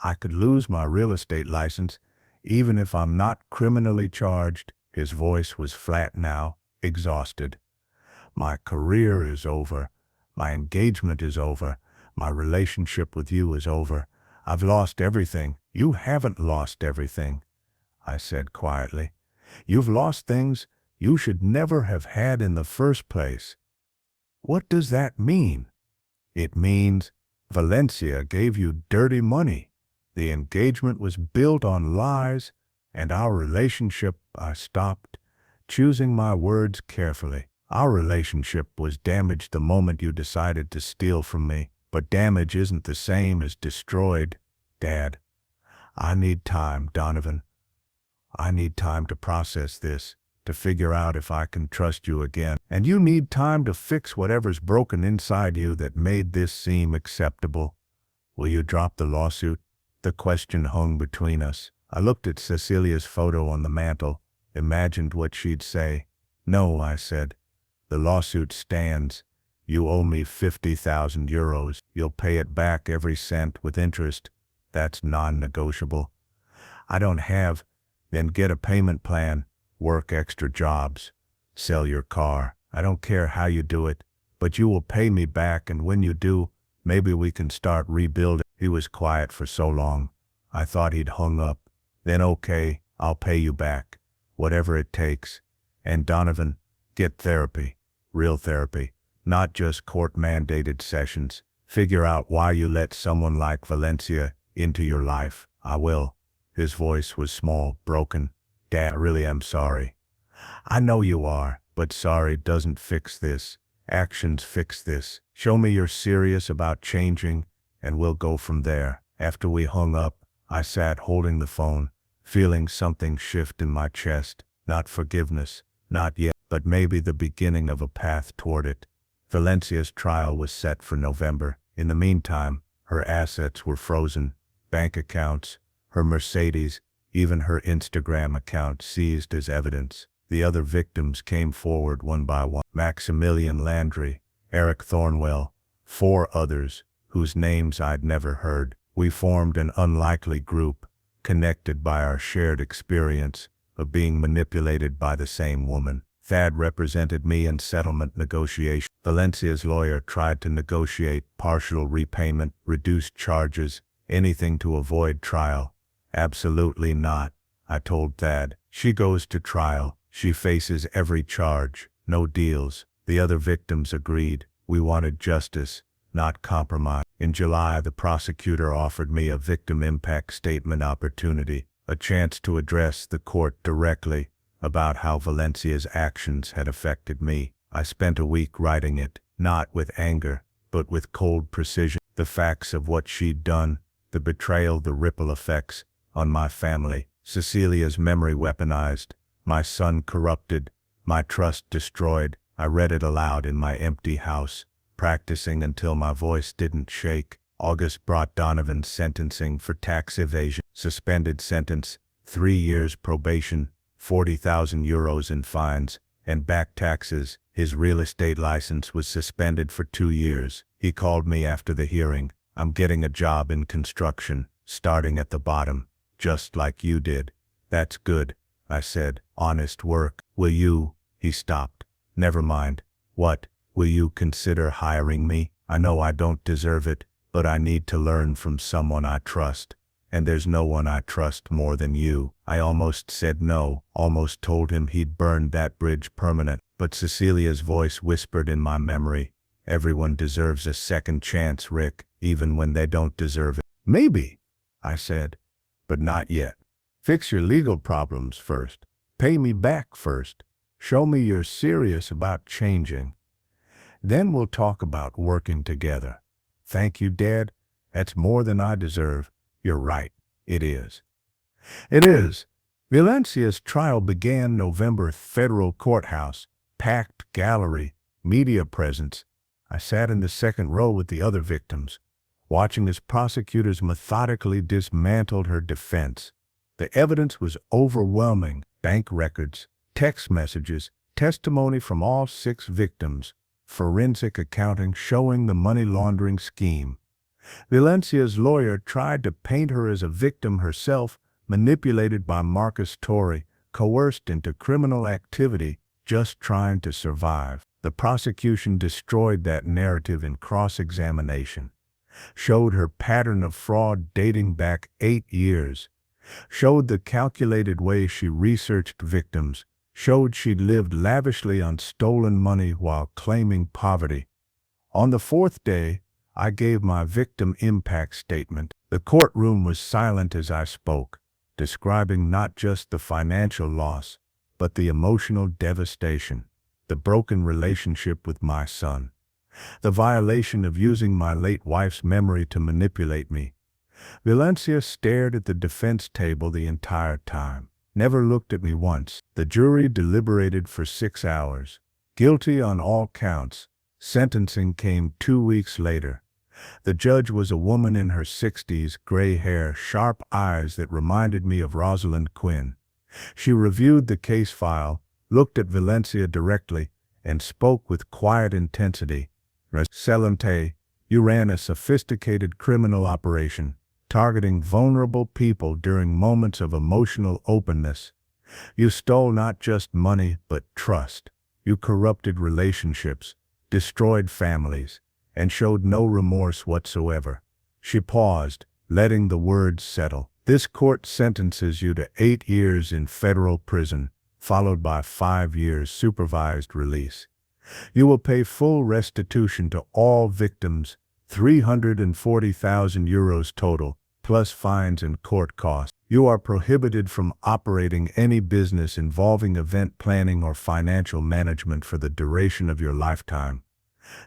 I could lose my real estate license, even if I'm not criminally charged. His voice was flat now, exhausted. My career is over. My engagement is over. My relationship with you is over. I've lost everything. You haven't lost everything, I said quietly. You've lost things you should never have had in the first place. What does that mean? It means Valencia gave you dirty money. The engagement was built on lies, and our relationship, I stopped, choosing my words carefully. Our relationship was damaged the moment you decided to steal from me, but damage isn't the same as destroyed. Dad, I need time, Donovan. I need time to process this, to figure out if I can trust you again. And you need time to fix whatever's broken inside you that made this seem acceptable. Will you drop the lawsuit? The question hung between us. I looked at Cecilia's photo on the mantel, imagined what she'd say. No, I said. The lawsuit stands. You owe me 50,000 euros. You'll pay it back every cent with interest. That's non-negotiable. I don't have. Then get a payment plan. Work extra jobs. Sell your car. I don't care how you do it, but you will pay me back, and when you do, maybe we can start rebuilding. He was quiet for so long. I thought he'd hung up. Then okay, I'll pay you back. Whatever it takes. And Donovan, get therapy. Real therapy. Not just court-mandated sessions. Figure out why you let someone like Valencia into your life. I will. His voice was small, broken. Dad, I really am sorry. I know you are, but sorry doesn't fix this. Actions fix this. Show me you're serious about changing, and we'll go from there. After we hung up, I sat holding the phone, feeling something shift in my chest. Not forgiveness, not yet, but maybe the beginning of a path toward it. Valencia's trial was set for November. In the meantime, her assets were frozen. Bank accounts, her Mercedes, even her Instagram account seized as evidence. The other victims came forward one by one. Maximilian Landry, Eric Thornwell, 4 others, whose names I'd never heard. We formed an unlikely group, connected by our shared experience of being manipulated by the same woman. Thad represented me in settlement negotiations. Valencia's lawyer tried to negotiate partial repayment, reduced charges, anything to avoid trial. Absolutely not, I told Thad. She goes to trial. She faces every charge. No deals. The other victims agreed. We wanted justice, not compromise. In July, the prosecutor offered me a victim impact statement opportunity, a chance to address the court directly about how Valencia's actions had affected me. I spent a week writing it, not with anger, but with cold precision. The facts of what she'd done, the betrayal, the ripple effects on my family, Cecilia's memory weaponized, my son corrupted, my trust destroyed. I read it aloud in my empty house, practicing until my voice didn't shake. August brought Donovan's sentencing for tax evasion. Suspended sentence, 3 years probation, 40,000 euros in fines, and back taxes. His real estate license was suspended for 2 years. He called me after the hearing. I'm getting a job in construction, starting at the bottom, just like you did. That's good, I said. Honest work. Will you? He stopped. Never mind. What? Will you consider hiring me? I know I don't deserve it, but I need to learn from someone I trust. And there's no one I trust more than you. I almost said no, almost told him he'd burned that bridge permanent. But Cecilia's voice whispered in my memory, everyone deserves a second chance, Rick, even when they don't deserve it. Maybe, I said, but not yet. Fix your legal problems first. Pay me back first. Show me you're serious about changing. Then we'll talk about working together. Thank you, Dad. That's more than I deserve. You're right. It is. It is. Valencia's trial began November. Federal courthouse, packed gallery, media presence. I sat in the second row with the other victims, watching as prosecutors methodically dismantled her defense. The evidence was overwhelming. Bank records, text messages, testimony from all 6 victims, forensic accounting showing the money laundering scheme. Valencia's lawyer tried to paint her as a victim herself, manipulated by Marcus Torre, coerced into criminal activity, just trying to survive. The prosecution destroyed that narrative in cross-examination, showed her pattern of fraud dating back 8 years, showed the calculated way she researched victims, showed she'd lived lavishly on stolen money while claiming poverty. On the fourth day, I gave my victim impact statement. The courtroom was silent as I spoke, describing not just the financial loss, but the emotional devastation, the broken relationship with my son, the violation of using my late wife's memory to manipulate me. Valencia stared at the defense table the entire time, never looked at me once. The jury deliberated for 6 hours. Guilty on all counts. Sentencing came 2 weeks later. The judge was a woman in her 60s, gray hair, sharp eyes that reminded me of Rosalind Quinn. She reviewed the case file, looked at Valencia directly, and spoke with quiet intensity. Excelente, you ran a sophisticated criminal operation, targeting vulnerable people during moments of emotional openness. You stole not just money, but trust. You corrupted relationships, destroyed families, and showed no remorse whatsoever. She paused, letting the words settle. This court sentences you to 8 years in federal prison, followed by 5 years supervised release. You will pay full restitution to all victims, 340,000 euros total, plus fines and court costs. You are prohibited from operating any business involving event planning or financial management for the duration of your lifetime.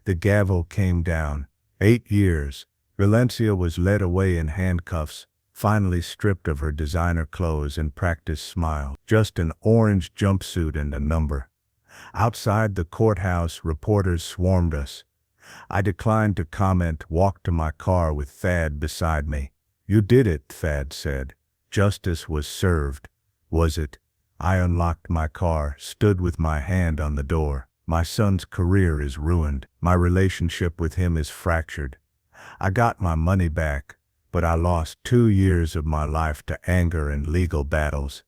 The gavel came down. 8 years. Valencia was led away in handcuffs, finally stripped of her designer clothes and practiced smile. Just an orange jumpsuit and a number. Outside the courthouse, reporters swarmed us. I declined to comment, walked to my car with Thad beside me. You did it, Thad said. Justice was served. Was it? I unlocked my car, stood with my hand on the door. My son's career is ruined. My relationship with him is fractured. I got my money back, but I lost 2 years of my life to anger and legal battles.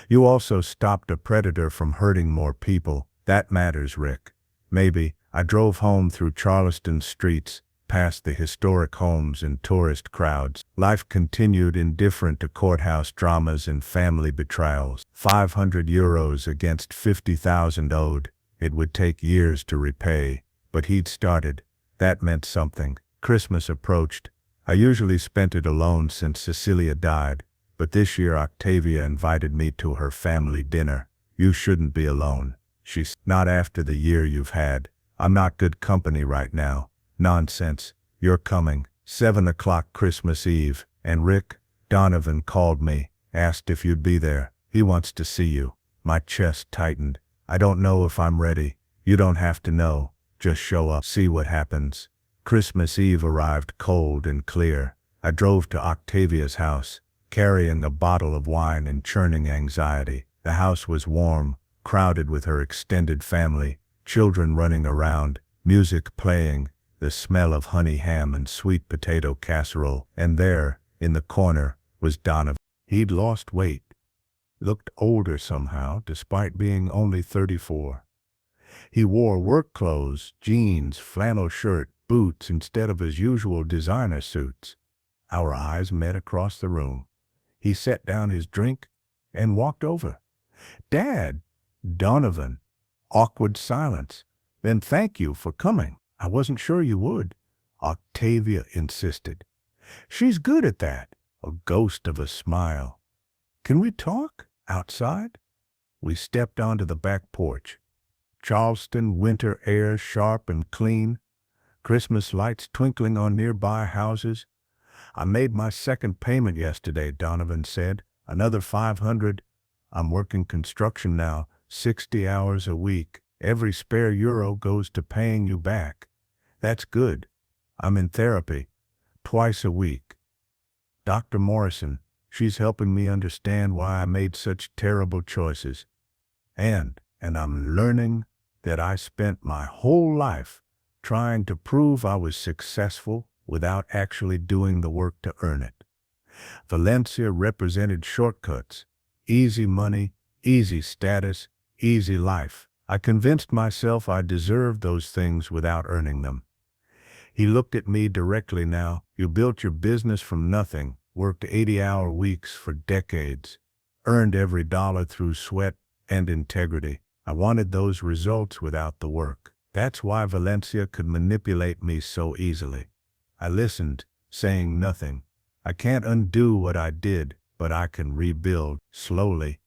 You also stopped a predator from hurting more people. That matters, Rick. Maybe. I drove home through Charleston's streets, past the historic homes and tourist crowds. Life continued indifferent to courthouse dramas and family betrayals. 500 euros against 50,000 owed. It would take years to repay, but he'd started. That meant something. Christmas approached. I usually spent it alone since Cecilia died, but this year Octavia invited me to her family dinner. You shouldn't be alone. She's not after the year you've had. I'm not good company right now. Nonsense. You're coming. 7 o'clock Christmas Eve. And Rick, Donovan called me, asked if you'd be there. He wants to see you. My chest tightened. I don't know if I'm ready. You don't have to know. Just show up. See what happens. Christmas Eve arrived cold and clear. I drove to Octavia's house, carrying a bottle of wine and churning anxiety. The house was warm, crowded with her extended family, children running around, music playing, the smell of honey ham and sweet potato casserole. And there, in the corner, was Donovan. He'd lost weight. Looked older somehow, despite being only 34. He wore work clothes, jeans, flannel shirt, boots instead of his usual designer suits. Our eyes met across the room. He set down his drink and walked over. Dad! Donovan. Awkward silence. Then thank you for coming. I wasn't sure you would. Octavia insisted. She's good at that. A ghost of a smile. Can we talk? Outside? We stepped onto the back porch. Charleston winter air sharp and clean. Christmas lights twinkling on nearby houses. I made my second payment yesterday, Donovan said. Another 500. I'm working construction now, 60 hours a week. Every spare euro goes to paying you back. That's good. I'm in therapy, twice a week. Dr. Morrison, she's helping me understand why I made such terrible choices. And I'm learning that I spent my whole life trying to prove I was successful without actually doing the work to earn it. Valencia represented shortcuts, easy money, easy status, easy life. I convinced myself I deserved those things without earning them. He looked at me directly now. You built your business from nothing, worked 80-hour weeks for decades, earned every dollar through sweat and integrity. I wanted those results without the work. That's why Valencia could manipulate me so easily. I listened, saying nothing. I can't undo what I did, but I can rebuild, slowly,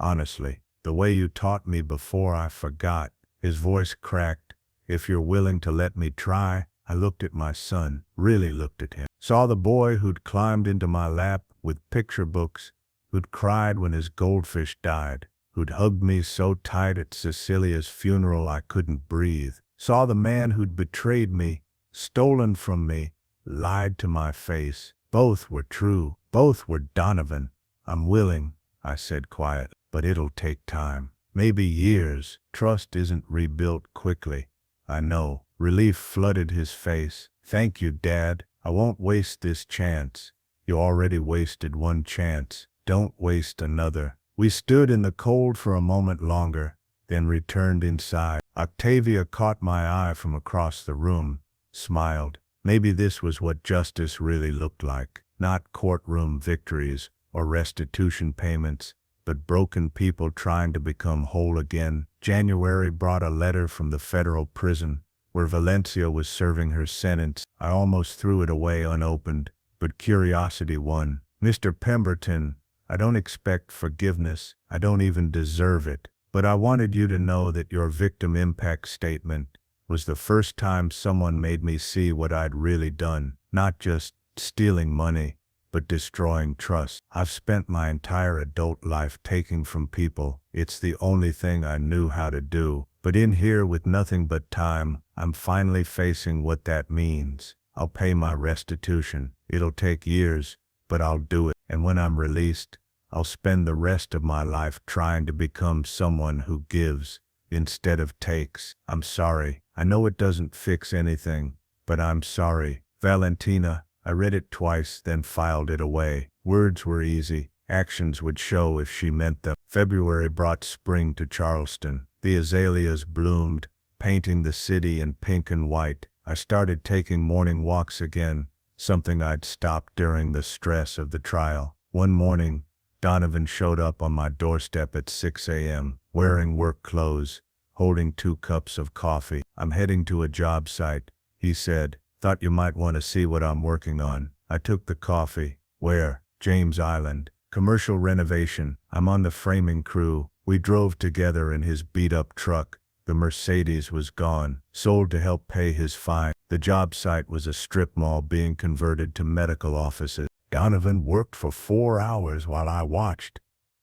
honestly, the way you taught me before I forgot. His voice cracked. If you're willing to let me try. I looked at my son, really looked at him. Saw the boy who'd climbed into my lap with picture books, who'd cried when his goldfish died, who'd hugged me so tight at Cecilia's funeral I couldn't breathe. Saw the man who'd betrayed me, stolen from me, lied to my face. Both were true. Both were Donovan. I'm willing, I said quietly, but it'll take time. Maybe years. Trust isn't rebuilt quickly. I know. Relief flooded his face. Thank you, Dad. I won't waste this chance. You already wasted one chance. Don't waste another. We stood in the cold for a moment longer, then returned inside. Octavia caught my eye from across the room, smiled. Maybe this was what justice really looked like. Not courtroom victories or restitution payments, but broken people trying to become whole again. January brought a letter from the federal prison where Valencia was serving her sentence. I almost threw it away unopened, but curiosity won. Mr. Pemberton, I don't expect forgiveness. I don't even deserve it. But I wanted you to know that your victim impact statement was the first time someone made me see what I'd really done. Not just stealing money, but destroying trust. I've spent my entire adult life taking from people. It's the only thing I knew how to do. But in here with nothing but time, I'm finally facing what that means. I'll pay my restitution. It'll take years, but I'll do it. And when I'm released, I'll spend the rest of my life trying to become someone who gives instead of takes. I'm sorry. I know it doesn't fix anything, but I'm sorry. Valentina. I read it twice, then filed it away. Words were easy. Actions would show if she meant them. February brought spring to Charleston. The azaleas bloomed, painting the city in pink and white. I started taking morning walks again, something I'd stopped during the stress of the trial. One morning, Donovan showed up on my doorstep at 6 a.m., wearing work clothes, holding 2 cups of coffee. I'm heading to a job site, he said. Thought you might want to see what I'm working on. I took the coffee. Where? James Island. Commercial renovation. I'm on the framing crew. We drove together in his beat-up truck. The Mercedes was gone, sold to help pay his fine. The job site was a strip mall being converted to medical offices. Donovan worked for 4 hours while I watched.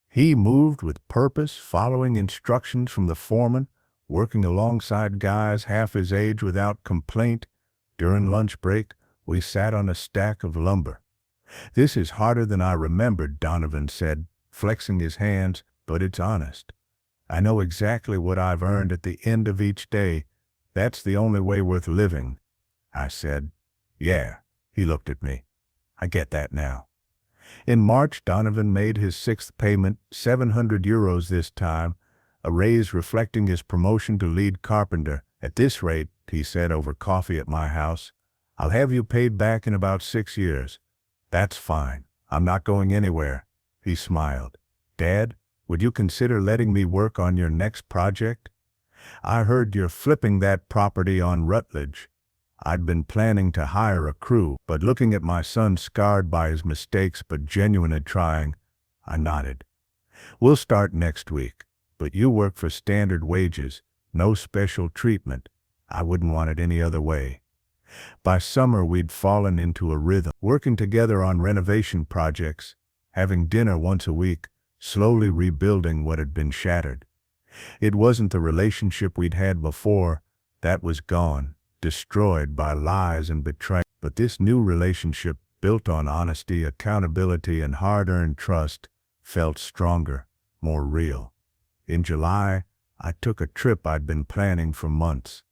He moved with purpose, following instructions from the foreman, working alongside guys half his age without complaint. During lunch break, we sat on a stack of lumber. This is harder than I remembered, Donovan said, flexing his hands, but it's honest. I know exactly what I've earned at the end of each day. That's the only way worth living. I said, yeah. He looked at me. I get that now. In March, Donovan made his 6th payment, 700 euros this time, a raise reflecting his promotion to lead carpenter. At this rate, he said over coffee at my house, I'll have you paid back in about 6 years. That's fine. I'm not going anywhere. He smiled. Dad, would you consider letting me work on your next project? I heard you're flipping that property on Rutledge. I'd been planning to hire a crew, but looking at my son scarred by his mistakes but genuine at trying, I nodded. We'll start next week, but you work for standard wages, no special treatment. I wouldn't want it any other way. By summer, we'd fallen into a rhythm, working together on renovation projects, having dinner once a week, slowly rebuilding what had been shattered. It wasn't the relationship we'd had before. That was gone, destroyed by lies and betrayal. But this new relationship, built on honesty, accountability, and hard-earned trust, felt stronger, more real. In July, I took a trip I'd been planning for months.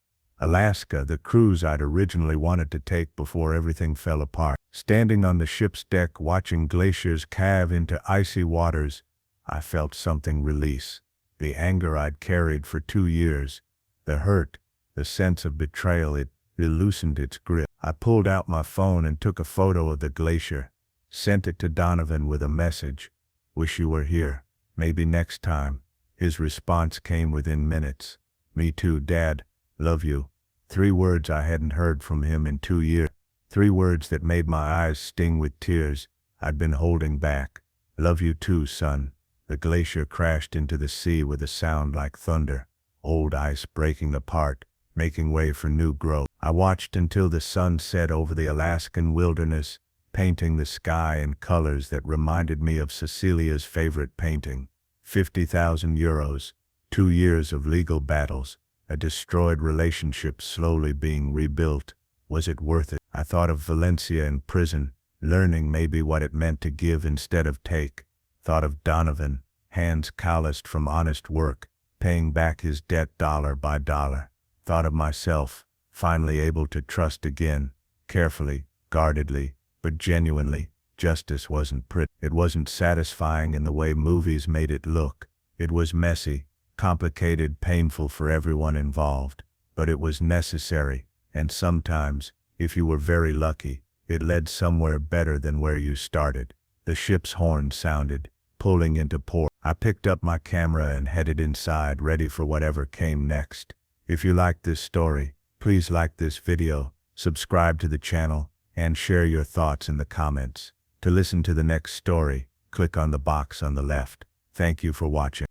Alaska, the cruise I'd originally wanted to take before everything fell apart. Standing on the ship's deck watching glaciers calve into icy waters, I felt something release. The anger I'd carried for 2 years, the hurt, the sense of betrayal, it loosened its grip. I pulled out my phone and took a photo of the glacier, sent it to Donovan with a message. Wish you were here. Maybe next time. His response came within minutes. Me too, Dad. Love you. 3 words I hadn't heard from him in 2 years. 3 words that made my eyes sting with tears I'd been holding back. Love you too, son. The glacier crashed into the sea with a sound like thunder, old ice breaking apart, making way for new growth. I watched until the sun set over the Alaskan wilderness, painting the sky in colors that reminded me of Cecilia's favorite painting. 50,000 euros, 2 years of legal battles, a destroyed relationship slowly being rebuilt. Was it worth it? I thought of Valencia in prison, learning maybe what it meant to give instead of take. Thought of Donovan, hands calloused from honest work, paying back his debt dollar by dollar. Thought of myself, finally able to trust again, carefully, guardedly, but genuinely. Justice wasn't pretty. It wasn't satisfying in the way movies made it look. It was messy, complicated, painful for everyone involved. But it was necessary, and sometimes, if you were very lucky, it led somewhere better than where you started. The ship's horn sounded, pulling into port. I picked up my camera and headed inside, ready for whatever came next. If you liked this story, please like this video, subscribe to the channel, and share your thoughts in the comments. To listen to the next story, click on the box on the left. Thank you for watching.